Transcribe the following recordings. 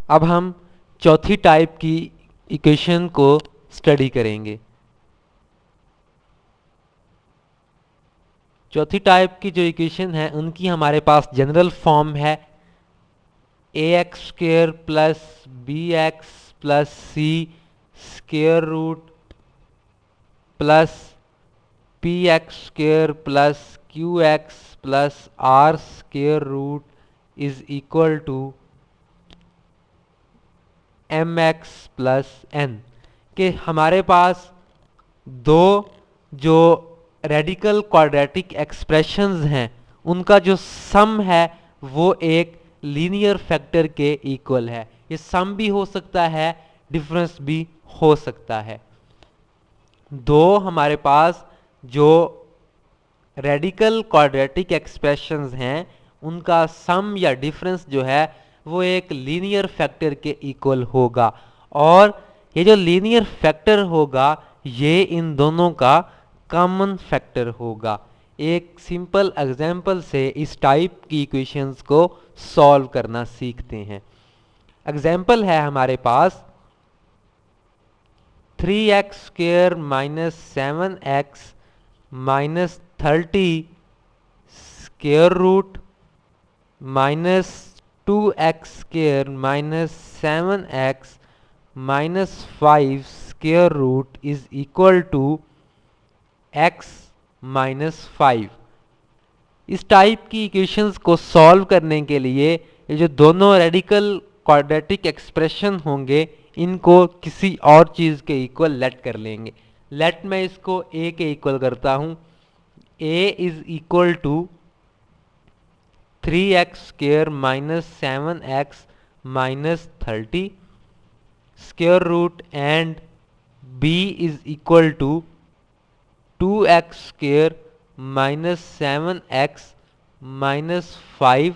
अब हम चौथी टाइप की इक्वेशन को स्टडी करेंगे। चौथी टाइप की जो इक्वेशन है उनकी हमारे पास जनरल फॉर्म है A X square plus B X plus C square root plus P X square plus Q X plus R square root is equal to M X plus N. के हमारे पास दो जो radical quadratic expressions हैं उनका जो सम है वो एक लीनियर फैक्टर के इक्वल है। ये सम भी हो सकता है, डिफरेंस भी हो सकता है। दो हमारे पास जो रेडिकल क्वाड्रेटिक एक्सप्रेशंस हैं उनका सम या डिफरेंस जो है वो एक लीनियर फैक्टर के इक्वल होगा, और ये जो लीनियर फैक्टर होगा ये इन दोनों का कॉमन फैक्टर होगा। एक सिंपल एग्जांपल से इस टाइप की इक्वेशंस को सॉल्व करना सीखते हैं। एग्जांपल है हमारे पास 3x square minus 7x minus 30 square root minus 2x square minus 7x minus 5 square root is equal to x minus 5। इस टाइप की इक्वेशंस को सॉल्व करने के लिए ये जो दोनों रेडिकल क्वाड्रेटिक एक्सप्रेशन होंगे इनको किसी और चीज़ के इक्वल लेट कर लेंगे। लेट मैं इसको a के इक्वल करता हूँ। a is equal to 3x square minus 7x minus 30 square root and b is equal to 2x square minus 7x minus 5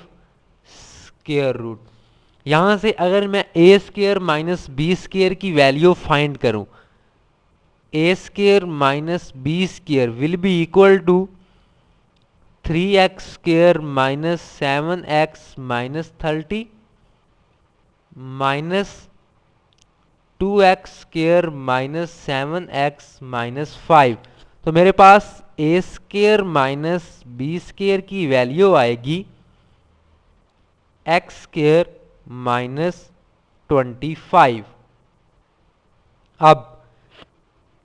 square root. यहाँ से अगर मैं a square minus B square की वैल्यू फाइंड करूँ, a square minus B square will be equal to 3x square minus 7x minus 30 minus 2x square minus 7x minus 5। तो मेरे पास a square minus B square की value आएगी x square minus 25। अब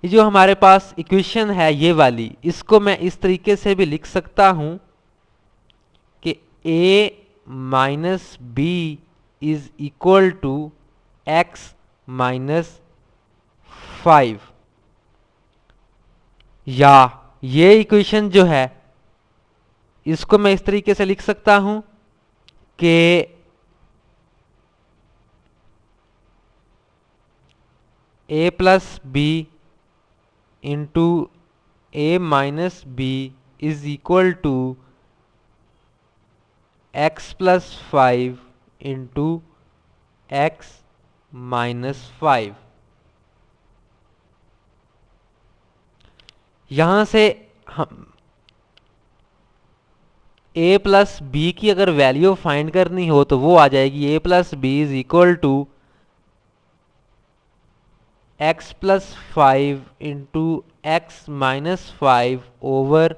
ये जो हमारे पास इक्वेशन है ये वाली, इसको मैं इस तरीके से भी लिख सकता हूं कि a minus B is equal to x minus 5, या ये इक्वेशन जो है इसको मैं इस तरीके से लिख सकता हूं कि a plus B into a minus B is equal to x plus 5 into x minus 5। यहां से हम a प्लस बी की अगर वैल्यू फाइंड करनी हो तो वो आ जाएगी a plus b is equal to x plus 5 into x minus 5 over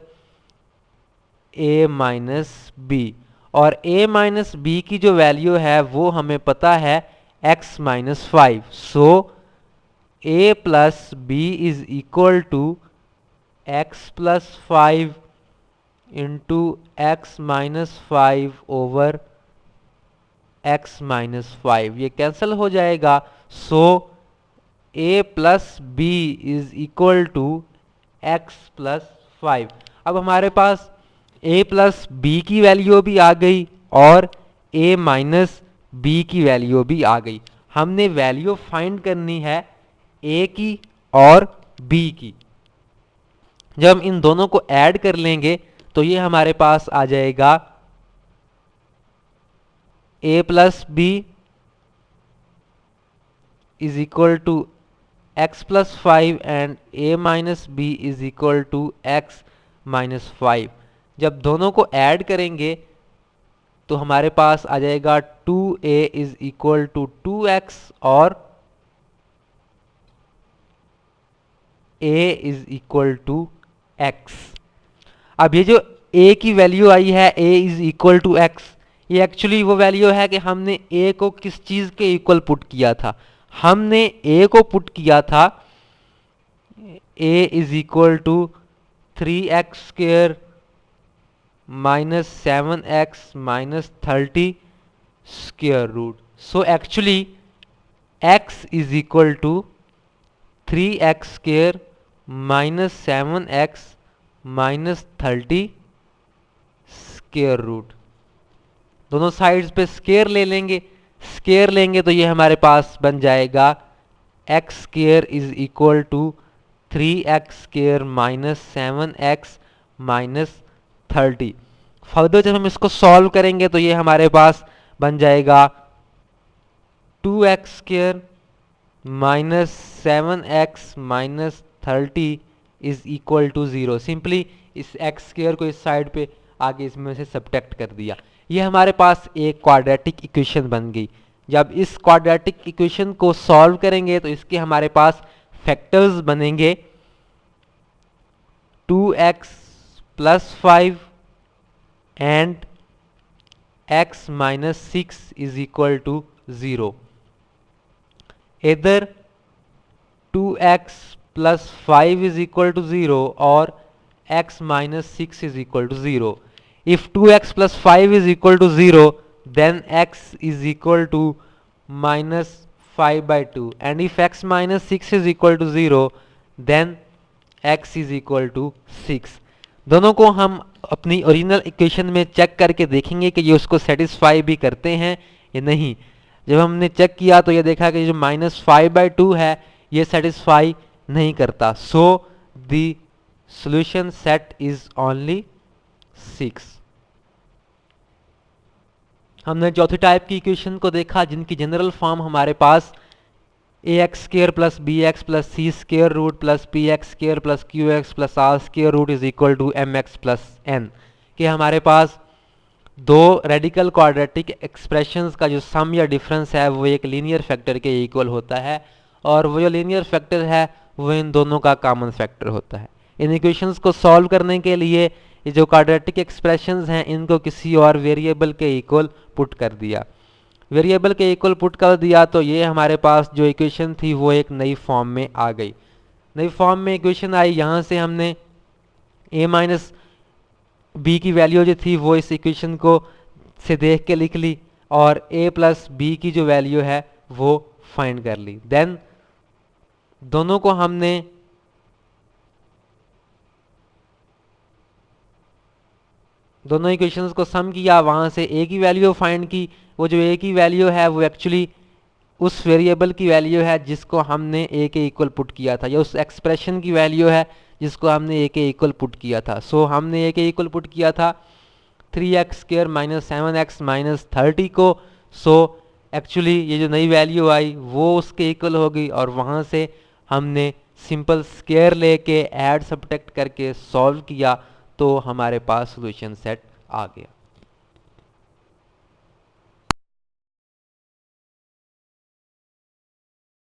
a minus b, और a माइनस बी की जो वैल्यू है वो हमें पता है x minus 5। So a plus b is equal to x plus 5 into x minus 5 over x minus 5, ये cancel हो जाएगा। So a plus b is equal to x plus 5। अब हमारे पास a प्लस बी की वैल्यू भी आ गई और a minus b की वैल्यू भी आ गई। हमने वैल्यू फाइंड करनी है a की और b की। जब हम इन दोनों को ऐड कर लेंगे तो ये हमारे पास आ जाएगा a plus b is equal to x plus 5 and a minus B is equal to x minus 5। जब दोनों को ऐड करेंगे तो हमारे पास आ जाएगा 2a is equal to 2x और a is equal to x। अब ये जो a की वैल्यू आई है a is equal to x, ये एक्चुअली वो वैल्यू है कि हमने a को किस चीज के इक्वल पुट किया था। हमने a को पुट किया था a is equal to 3x square minus 7x minus 30 square root. So actually x is equal to 3x square minus 7x minus 30 square root. दोनों साइड्स पे स्क्वायर ले लेंगे, स्क्वायर लेंगे तो ये हमारे पास बन जाएगा x square is equal to 3x square minus 7x minus 30। Further जब हम इसको सॉल्व करेंगे तो ये हमारे पास बन जाएगा 2x square minus 7x minus 30 is equal to 0। Simply इस x स्क्वायर को इस साइड पे आगे इसमें से सब्ट्रैक्ट कर दिया। ये हमारे पास एक क्वाड्रेटिक इक्वेशन बन गई। जब इस क्वाड्रेटिक इक्वेशन को सॉल्व करेंगे तो इसके हमारे पास फैक्टर्स बनेंगे 2x plus 5 and x minus 6 is equal to 0। इधर 2x plus 5 is equal to 0 or x minus 6 is equal to 0. If 2x plus 5 is equal to 0, then x is equal to minus 5 by 2. And if x minus 6 is equal to 0, then x is equal to 6. दोनों को हम अपनी original equation में check करके देखेंगे कि ये उसको सेटिस्फाई भी करते हैं या नहीं। जब हमने चेक किया तो ये देखा कि जो माइनस 5 by 2 है ये सेटिस्फाई नहीं करता। So the solution set is only 6। हमने चौथी टाइप की इक्वेशन को देखा जिनकी जनरल फॉर्म हमारे पास ax square plus bx plus c square root plus px square plus qx plus r square root is equal to mx plus n के हमारे पास दो रेडिकल क्वाड्रेटिक एक्सप्रेशंस का जो सम या डिफरेंस है वो एक लीनियर फैक्टर के इक्वल होता है और वो जो लीनियर फैक्टर है वो इन दोनों का कॉमन फैक्टर होता है। इन इक्वेशंस को सॉल्व करने के लिए ये जो क्वाड्रेटिक एक्सप्रेशंस हैं इनको किसी और वेरिएबल के इक्वल पुट कर दिया। वेरिएबल के इक्वल पुट कर दिया तो ये हमारे पास जो इक्वेशन थी वो एक नई फॉर्म में आ गई। नई फॉर्म में इक्वेशन आई, यहाँ से हमने a माइनस बी की वैल्यू जो थी वो इस इक्वेशन को से देख के लिख ली और a प्लस बी की जो वैल्यू है वो फाइंड कर ली। देन दोनों को हमने दोनों इक्वेशंस को सम किया, वहां से a की वैल्यू फाइंड की। वो जो a की वैल्यू है वो एक्चुअली उस वेरिएबल की वैल्यू है जिसको हमने a के इक्वल पुट किया था, या उस एक्सप्रेशन की वैल्यू है जिसको हमने a के इक्वल पुट किया था। सो हमने a के इक्वल पुट किया था 3x square minus 7x minus 30 को। सो एक्चुअली ये जो नई वैल्यू आई वो उसके इक्वल हो गई और वहाँ से हमने सिंपल स्क्वायर लेके ऐड सब्ट्रैक्ट करके सॉल्व किया तो हमारे पास सॉल्यूशन सेट आ गया।